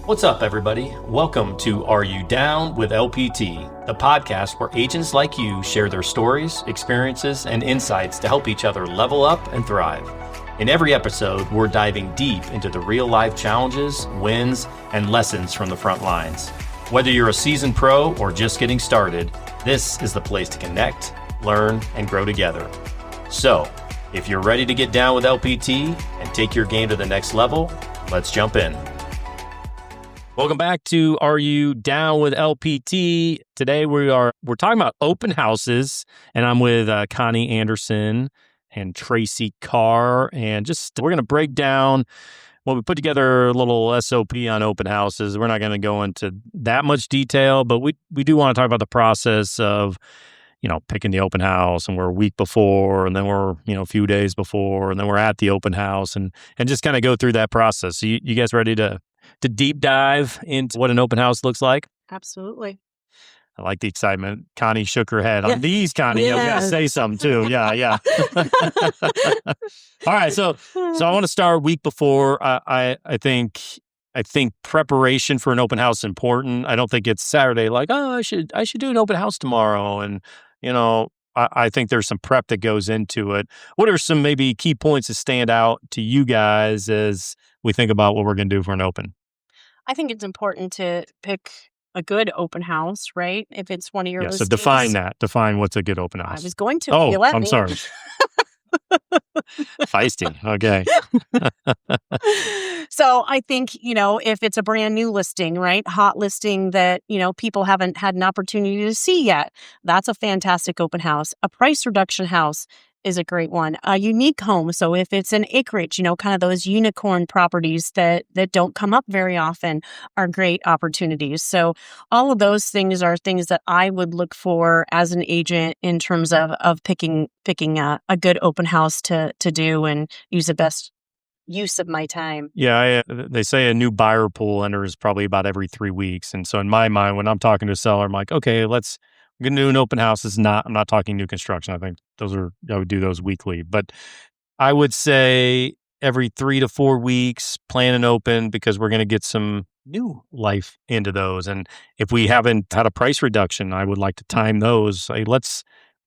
What's up, everybody? Welcome to Are You Down with LPT, the podcast where agents like you share their stories, experiences, and insights to help each other level up and thrive. In every episode, we're diving deep into the real-life challenges, wins, and lessons from the front lines. Whether you're a seasoned pro or just getting started, this is the place to connect, learn, and grow together. So, if you're ready to get down with LPT and take your game to the next level, let's jump in. Welcome back to Are You Down with LPT? Today we're talking about open houses, and I'm with Connie Anderson and Tracey Carr, and we're going to break down. Well, we put together a little SOP on open houses. We're not going to go into that much detail, but we do want to talk about the process of, picking the open house, and we're a week before, and then we're, a few days before, and then we're at the open house, and just kind of go through that process. So you guys ready to deep dive into what an open house looks like? Absolutely. I like the excitement. Connie shook her head. On these, Connie, you got to say something too. Yeah. All right, so I want to start week before. I think preparation for an open house is important. I don't think it's Saturday like, I should do an open house tomorrow, and I think there's some prep that goes into it. What are some maybe key points that stand out to you guys as we think about what we're going to do for an open? I think it's important to pick a good open house, right? If it's one of your listings. So define that. Define what's a good open house. I was going to. Oh, you let I'm me. sorry. Feisty. Okay. So I think, if it's a brand new listing, right? Hot listing that, people haven't had an opportunity to see yet, that's a fantastic open house. A price reduction house is a great one. A unique home. So if it's an acreage, kind of those unicorn properties that don't come up very often are great opportunities. So all of those things are things that I would look for as an agent in terms of picking a good open house to do and use the best use of my time. Yeah, they say a new buyer pool enters probably about every 3 weeks. And so in my mind, when I'm talking to a seller, I'm like, okay, we're going to do an open house. I'm not talking new construction. I think I would do those weekly. But I would say every 3 to 4 weeks, plan an open, because we're going to get some new life into those. And if we haven't had a price reduction, I would like to time those.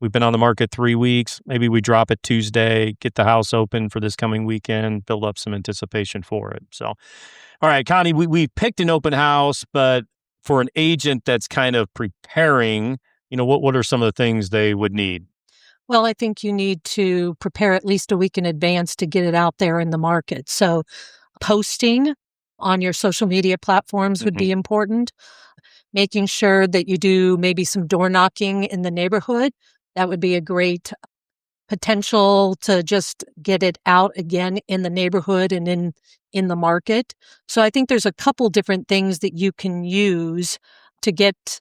We've been on the market 3 weeks. Maybe we drop it Tuesday, get the house open for this coming weekend, build up some anticipation for it. So, all right, Connie, we picked an open house, but for an agent that's kind of preparing, what are some of the things they would need? Well, I think you need to prepare at least a week in advance to get it out there in the market. So posting on your social media platforms would be important. Making sure that you do maybe some door knocking in the neighborhood. That would be a great potential to just get it out again in the neighborhood and in the market. So I think there's a couple different things that you can use to get,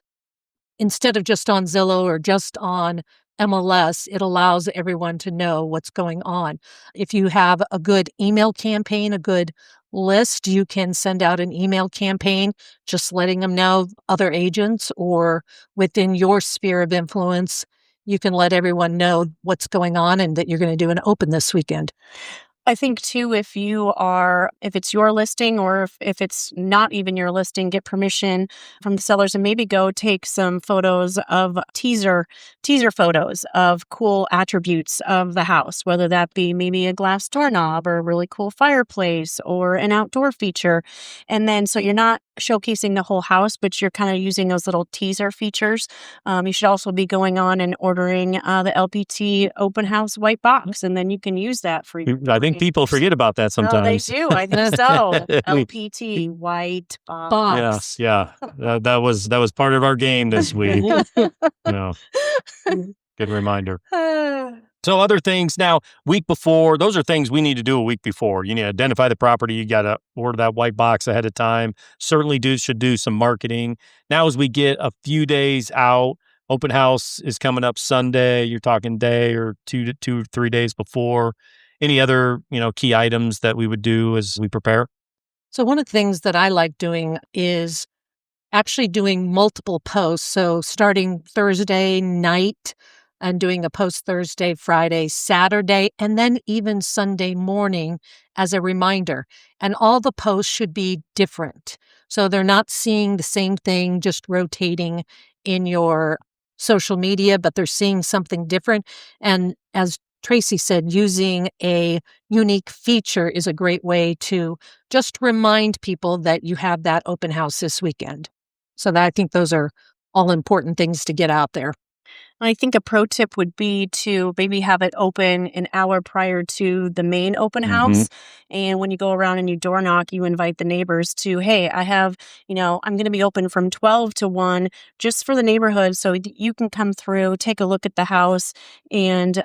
instead of just on Zillow or just on MLS, it allows everyone to know what's going on. If you have a good email campaign, a good list, you can send out an email campaign just letting them know, other agents or within your sphere of influence, you can let everyone know what's going on and that you're going to do an open this weekend. I think too, if it's your listing or if it's not even your listing, get permission from the sellers and maybe go take some photos of teaser photos of cool attributes of the house, whether that be maybe a glass doorknob or a really cool fireplace or an outdoor feature. And then, so you're not showcasing the whole house, but you're kind of using those little teaser features. You should also be going on and ordering the LPT open house white box, and then you can use that for your I think people forget about that sometimes. Oh, they do. I think so. LPT white box. Yes, yeah. That was part of our game this week. Good reminder. So other things now, week before, those are things we need to do a week before. You need to identify the property. You got to order that white box ahead of time. Certainly should do some marketing. Now, as we get a few days out, open house is coming up Sunday. You're talking day or 2 or 3 days before. Any other, key items that we would do as we prepare? So one of the things that I like doing is actually doing multiple posts. So starting Thursday night, and doing a post Thursday, Friday, Saturday, and then even Sunday morning as a reminder. And all the posts should be different. So they're not seeing the same thing just rotating in your social media, but they're seeing something different. And as Tracey said, using a unique feature is a great way to just remind people that you have that open house this weekend. So I think those are all important things to get out there. I think a pro tip would be to maybe have it open an hour prior to the main open house. And when you go around and you door knock, you invite the neighbors to, hey, I have, I'm going to be open from 12 to 1 just for the neighborhood. So you can come through, take a look at the house and,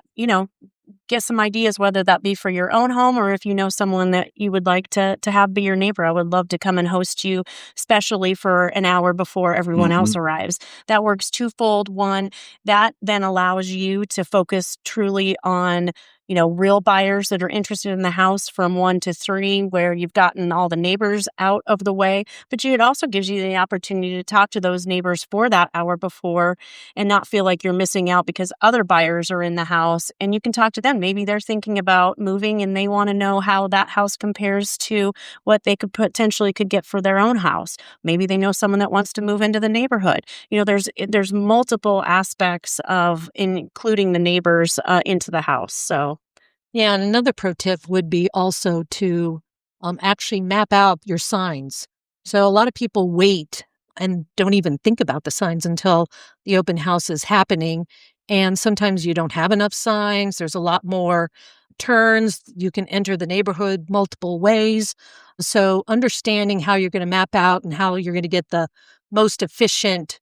get some ideas, whether that be for your own home or if you know someone that you would like to have be your neighbor. I would love to come and host you, especially for an hour before everyone else arrives. That works twofold. One, that then allows you to focus truly on real buyers that are interested in the house from 1 to 3, where you've gotten all the neighbors out of the way. But it also gives you the opportunity to talk to those neighbors for that hour before and not feel like you're missing out because other buyers are in the house, and you can talk to them. Maybe they're thinking about moving and they want to know how that house compares to what they could get for their own house. Maybe they know someone that wants to move into the neighborhood. There's multiple aspects of including the neighbors into the house. So yeah, and another pro tip would be also to actually map out your signs. So a lot of people wait and don't even think about the signs until the open house is happening. And sometimes you don't have enough signs. There's a lot more turns. You can enter the neighborhood multiple ways. So understanding how you're going to map out and how you're going to get the most efficient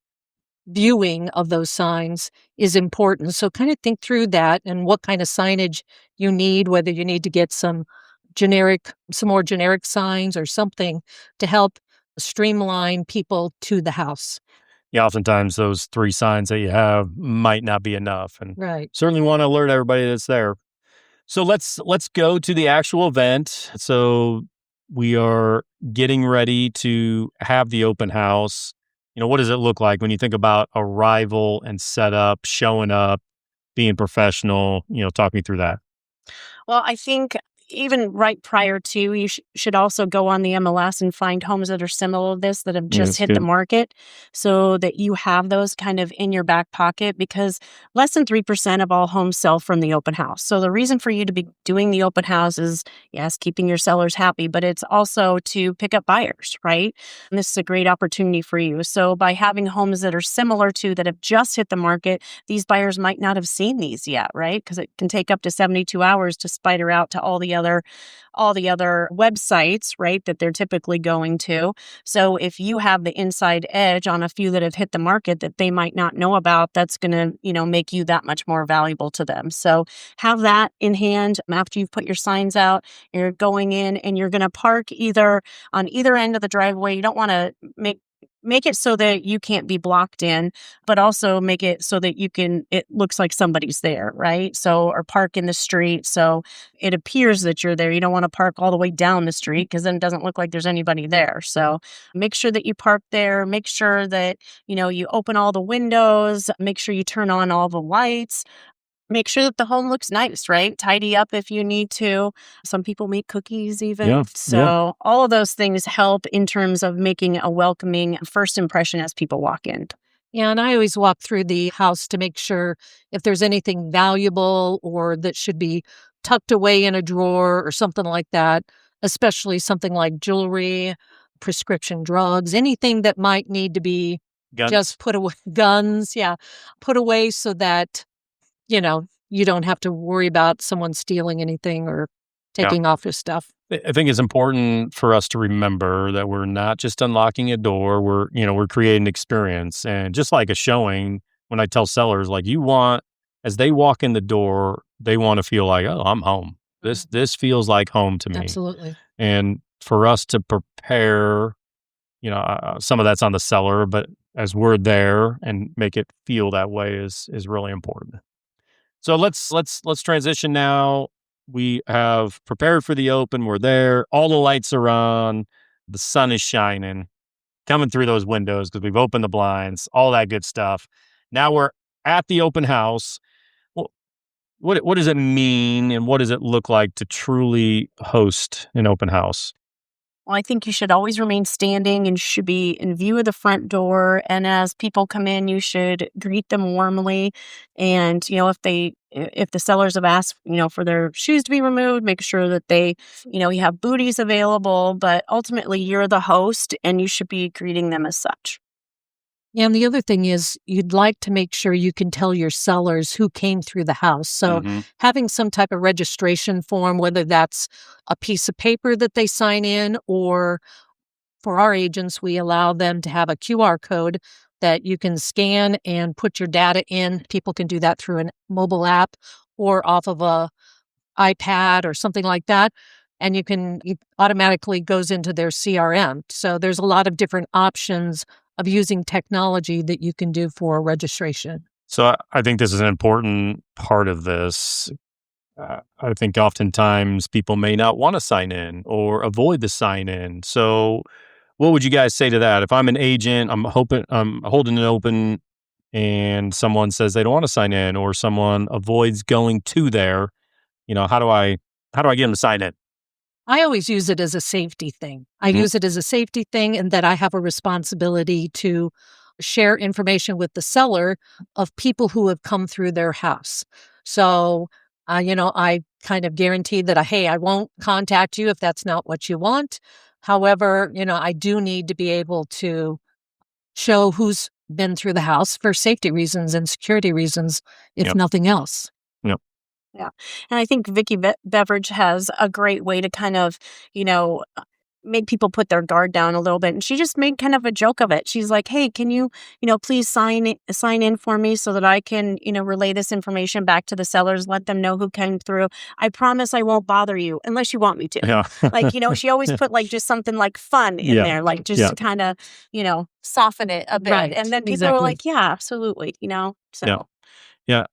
viewing of those signs is important. So kind of think through that and what kind of signage you need, whether you need to get some more generic signs or something to help streamline people to the house. Yeah, oftentimes those 3 signs that you have might not be enough, and Right. certainly want to alert everybody that's there. So let's go to the actual event. So we are getting ready to have the open house. What does it look like when you think about arrival and setup, showing up, being professional? Talk me through that. Well, I think even right prior to, you should also go on the MLS and find homes that are similar to this that have just That's hit the good. market so that you have those kind of in your back pocket, because less than 3% of all homes sell from the open house. So the reason for you to be doing the open house is, yes, keeping your sellers happy, but it's also to pick up buyers, right? And this is a great opportunity for you. So by having homes that are similar to that have just hit the market, these buyers might not have seen these yet, right? Because it can take up to 72 hours to spider out to all the other websites, right, that they're typically going to. So if you have the inside edge on a few that have hit the market that they might not know about, that's going to, make you that much more valuable to them. So have that in hand after you've put your signs out. You're going in and you're going to park either on either end of the driveway. You don't want to make it so that you can't be blocked in, but also make it so that it looks like somebody's there, right? So, or park in the street so it appears that you're there. You don't want to park all the way down the street because then it doesn't look like there's anybody there. So make sure that you park there. Make sure that, you open all the windows. Make sure you turn on all the lights. Make sure that the home looks nice, right? Tidy up if you need to. Some people make cookies even. Yeah. So all of those things help in terms of making a welcoming first impression as people walk in. Yeah, and I always walk through the house to make sure if there's anything valuable or that should be tucked away in a drawer or something like that, especially something like jewelry, prescription drugs, anything that might need to be Guns. just put away, guns, yeah, put away so that, you don't have to worry about someone stealing anything or taking off your stuff. I think it's important for us to remember that we're not just unlocking a door. We're creating an experience. And just like a showing, when I tell sellers, like as they walk in the door, they want to feel like, oh, I'm home. This feels like home to me. Absolutely. And for us to prepare, some of that's on the seller, but as we're there and make it feel that way is really important. So let's transition now. We have prepared for the open. We're there. All the lights are on. The sun is shining, coming through those windows because we've opened the blinds, all that good stuff. Now we're at the open house. what does it mean and what does it look like to truly host an open house? Well, I think you should always remain standing and should be in view of the front door. And as people come in, you should greet them warmly. And, if the sellers have asked, for their shoes to be removed, make sure that you have booties available. But ultimately, you're the host and you should be greeting them as such. And the other thing is you'd like to make sure you can tell your sellers who came through the house. So having some type of registration form, whether that's a piece of paper that they sign in, or for our agents, we allow them to have a QR code that you can scan and put your data in. People can do that through a mobile app or off of a iPad or something like that. And it automatically goes into their CRM. So there's a lot of different options of using technology that you can do for registration. So I think this is an important part of this. I think oftentimes people may not want to sign in or avoid the sign in. So what would you guys say to that? If I'm an agent, I'm holding it open and someone says they don't want to sign in or someone avoids going to there, how do I get them to sign in? I always use it as a safety thing. I use it as a safety thing, and that I have a responsibility to share information with the seller of people who have come through their house. So, I kind of guarantee that, I won't contact you if that's not what you want. However, I do need to be able to show who's been through the house for safety reasons and security reasons, if nothing else. Yep. Yeah. And I think Vicky Beveridge has a great way to kind of, make people put their guard down a little bit. And she just made kind of a joke of it. She's like, hey, can you, please sign in for me so that I can, relay this information back to the sellers, let them know who came through. I promise I won't bother you unless you want me to. Yeah. She always put just something like fun in there, to kind of, soften it a bit. Right. And then people are like, yeah, absolutely, so. Yeah,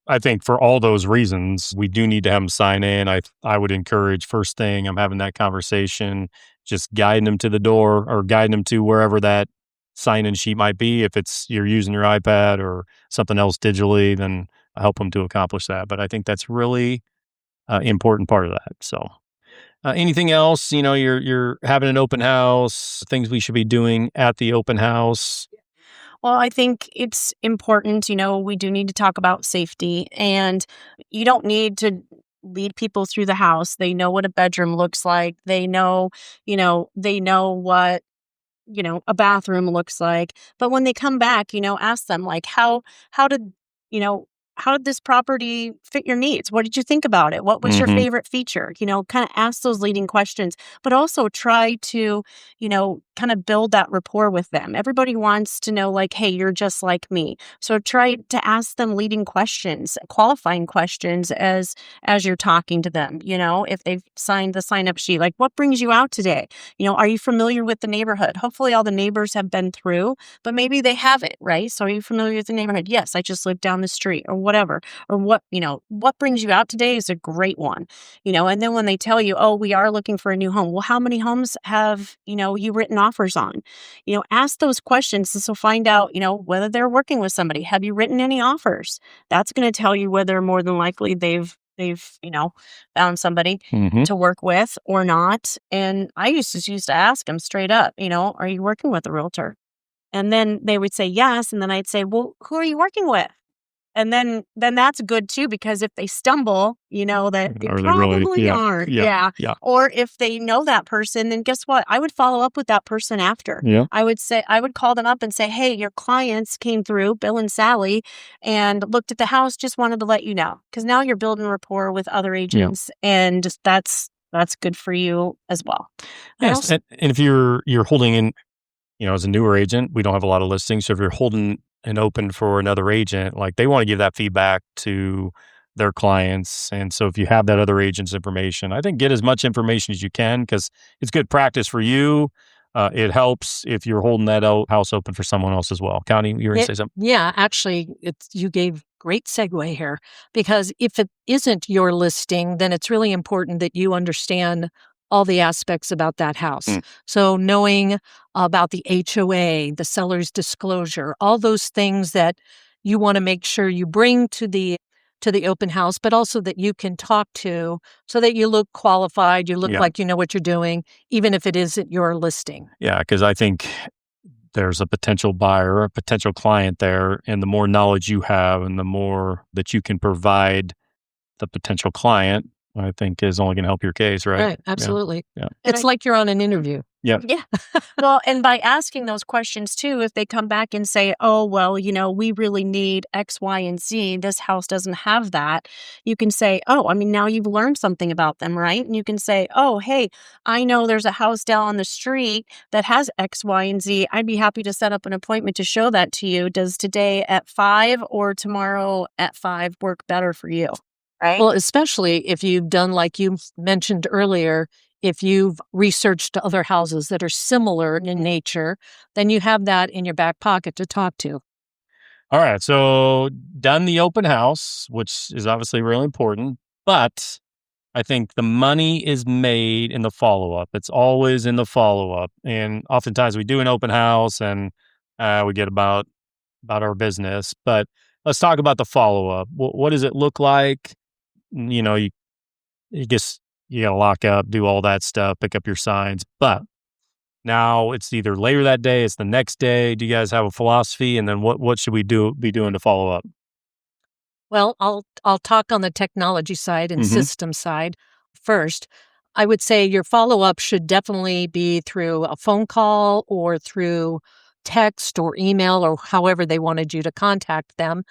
I think for all those reasons, we do need to have them sign in. I would encourage first thing I'm having that conversation, just guiding them to the door or guiding them to wherever that sign-in sheet might be. If you're using your iPad or something else digitally, then I help them to accomplish that. But I think that's really important part of that. So anything else? You're having an open house, things we should be doing at the open house. Well, I think it's important, we do need to talk about safety, and you don't need to lead people through the house. They know what a bedroom looks like. They know what, a bathroom looks like. But when they come back, ask them like, how did, you know, how did this property fit your needs? What did you think about it? What was your favorite feature? Kind of ask those leading questions, but also try to, kind of build that rapport with them. Everybody wants to know like, hey, you're just like me. So try to ask them leading questions, qualifying questions as you're talking to them. If they've signed the sign up sheet, like what brings you out today? Are you familiar with the neighborhood? Hopefully all the neighbors have been through, but maybe they haven't, right? So are you familiar with the neighborhood? Yes, I just live down the street or whatever. Or what brings you out today is a great one. And then when they tell you, oh, we are looking for a new home. Well, how many homes have, you written offers on? Ask those questions to find out, whether they're working with somebody. Have you written any offers? That's going to tell you whether more than likely they've found somebody to work with or not. And I used to ask them straight up, are you working with a realtor? And then they would say yes. And then I'd say, well, who are you working with? And then that's good too, because if they stumble, that they probably aren't. Yeah. Or if they know that person, then guess what? I would follow up with that person after. Yeah. I would call them up and say, hey, your clients came through, Bill and Sally, and looked at the house, just wanted to let you know. Because now you're building rapport with other agents, and just that's good for you as well. Yes. And if you're holding in, as a newer agent, we don't have a lot of listings. So if you're holding and open for another agent, like they want to give that feedback to their clients. And so if you have that other agent's information, I think get as much information as you can because it's good practice for you. It helps if you're holding that house open for someone else as well. Connie, you were going to say something? Yeah, actually, you gave great segue here because if it isn't your listing, then it's really important that you understand all the aspects about that house. So knowing about the HOA, the seller's disclosure, all those things that you want to make sure you bring to the to the open house, but also that you can talk to so that you look qualified, you look like you know what you're doing, even if it isn't your listing. Yeah, because I think there's a potential buyer, a potential client there, and the more knowledge you have and the more that you can provide the potential client, I think is only going to help your case, right? Right, absolutely. Yeah. It's like you're on an interview. Yeah. Yeah. Well, and by asking those questions too, if they come back and say, oh, well, we really need X, Y, and Z, this house doesn't have that, you can say, oh, I mean, now you've learned something about them, right? And you can say, oh, hey, I know there's a house down the street that has X, Y, and Z. I'd be happy to set up an appointment to show that to you. Does today at 5 or tomorrow at 5 work better for you? Right? Well, especially if you've done, like you mentioned earlier, if you've researched other houses that are similar in nature, then you have that in your back pocket to talk to. All right. So done the open house, which is obviously really important, but I think the money is made in the follow-up. It's always in the follow-up. And oftentimes we do an open house and we get about our business, but let's talk about the follow-up. What does it look like? You just, you got to lock up, do all that stuff, pick up your signs. But now it's either later that day, it's the next day. Do you guys have a philosophy? And then what should we be doing to follow up? Well, I'll talk on the technology side and system side first. I would say your follow-up should definitely be through a phone call or through text or email or however they wanted you to contact them.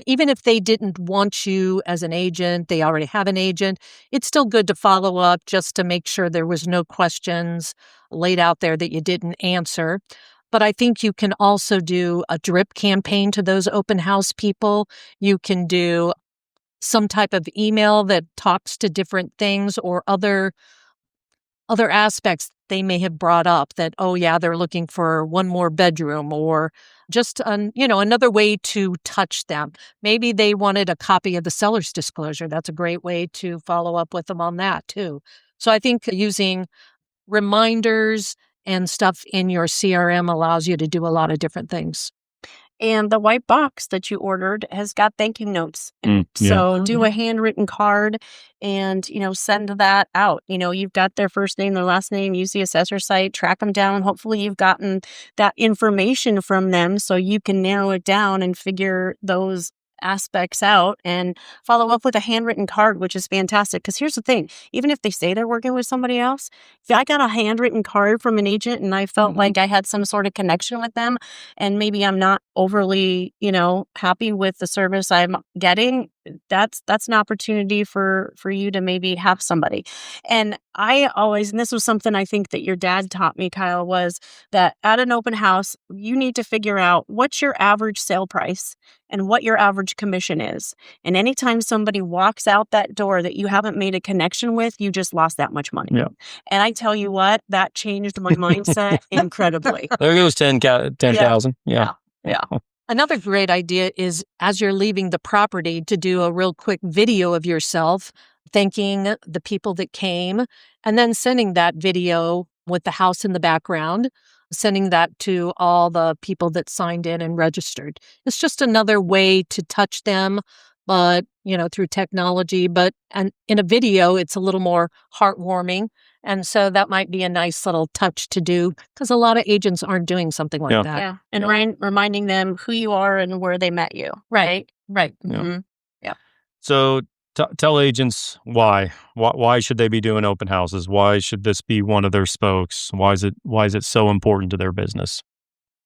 Even if they didn't want you as an agent, they already have an agent, it's still good to follow up just to make sure there was no questions laid out there that you didn't answer. But I think you can also do a drip campaign to those open house people. You can do some type of email that talks to different things or other aspects they may have brought up that, oh yeah, they're looking for one more bedroom or just, another way to touch them. Maybe they wanted a copy of the seller's disclosure. That's a great way to follow up with them on that too. So I think using reminders and stuff in your CRM allows you to do a lot of different things. And the white box that you ordered has got thank you notes. So do a handwritten card and, send that out. You've got their first name, their last name, use the assessor site, track them down. Hopefully you've gotten that information from them so you can narrow it down and figure those aspects out and follow up with a handwritten card, which is fantastic. Because here's the thing, even if they say they're working with somebody else, if I got a handwritten card from an agent and I felt like I had some sort of connection with them and maybe I'm not overly, happy with the service I'm getting, that's an opportunity for you to maybe have somebody. And I always, and this was something I think that your dad taught me, Kyle, was that at an open house, you need to figure out what's your average sale price and what your average commission is. And anytime somebody walks out that door that you haven't made a connection with, you just lost that much money. Yeah. And I tell you what, that changed my mindset incredibly. There goes 10,000. Yeah. Another great idea is as you're leaving the property to do a real quick video of yourself, thanking the people that came, and then sending that video with the house in the background, sending that to all the people that signed in and registered. It's just another way to touch them, but, through technology. And in a video, it's a little more heartwarming. And so that might be a nice little touch to do because a lot of agents aren't doing something like that. Yeah. And reminding them who you are and where they met you. Right. Mm-hmm. Yeah. So tell agents why. Why should they be doing open houses? Why should this be one of their spokes? Why is it so important to their business?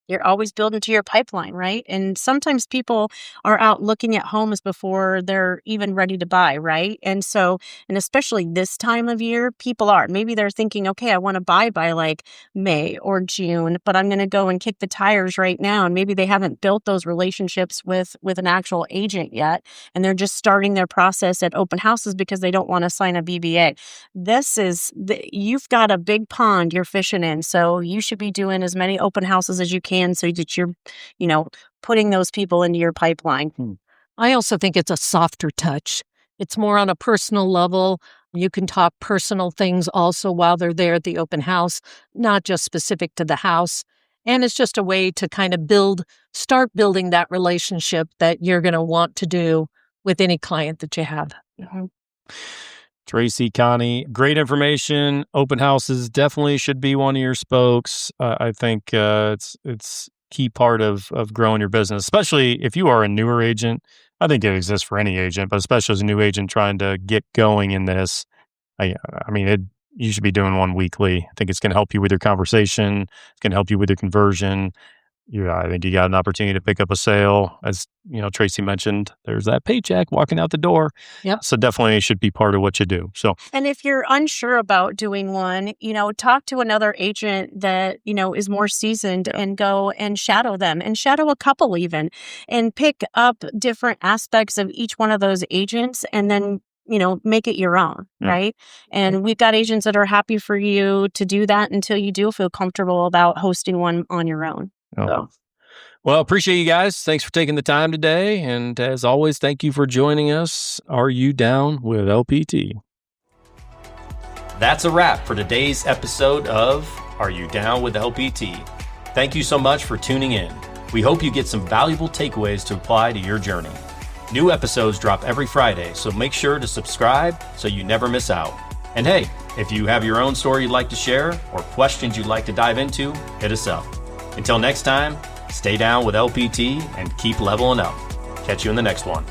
You're always building to your pipeline, right? And sometimes people are out looking at homes before they're even ready to buy, right? And especially this time of year, people are. Maybe they're thinking, okay, I want to buy by like May or June, but I'm going to go and kick the tires right now. And maybe they haven't built those relationships with an actual agent yet. And they're just starting their process at open houses because they don't want to sign a BBA. You've got a big pond you're fishing in. So you should be doing as many open houses as you can so that you're, putting those people into your pipeline. I also think it's a softer touch. It's more on a personal level. You can talk personal things also while they're there at the open house, not just specific to the house. And it's just a way to kind of start building that relationship that you're going to want to do with any client that you have. Mhm. Tracey, Connie, great information. Open houses definitely should be one of your spokes. I think it's key part of growing your business, especially if you are a newer agent. I think it exists for any agent, but especially as a new agent trying to get going in this. I mean, you should be doing one weekly. I think it's going to help you with your conversation. It's going to help you with your conversion. I think you got an opportunity to pick up a sale. As Tracey mentioned, there's that paycheck walking out the door. Yep. So definitely should be part of what you do. So, And if you're unsure about doing one, talk to another agent that, is more seasoned and go and shadow them and shadow a couple even and pick up different aspects of each one of those agents and then make it your own, right? And we've got agents that are happy for you to do that until you do feel comfortable about hosting one on your own. So. Well, appreciate you guys. Thanks for taking the time today. And as always, thank you for joining us. Are you down with LPT? That's a wrap for today's episode of Are You Down with LPT? Thank you so much for tuning in. We hope you get some valuable takeaways to apply to your journey. New episodes drop every Friday, so make sure to subscribe so you never miss out. And hey, if you have your own story you'd like to share or questions you'd like to dive into, hit us up. Until next time, stay down with LPT and keep leveling up. Catch you in the next one.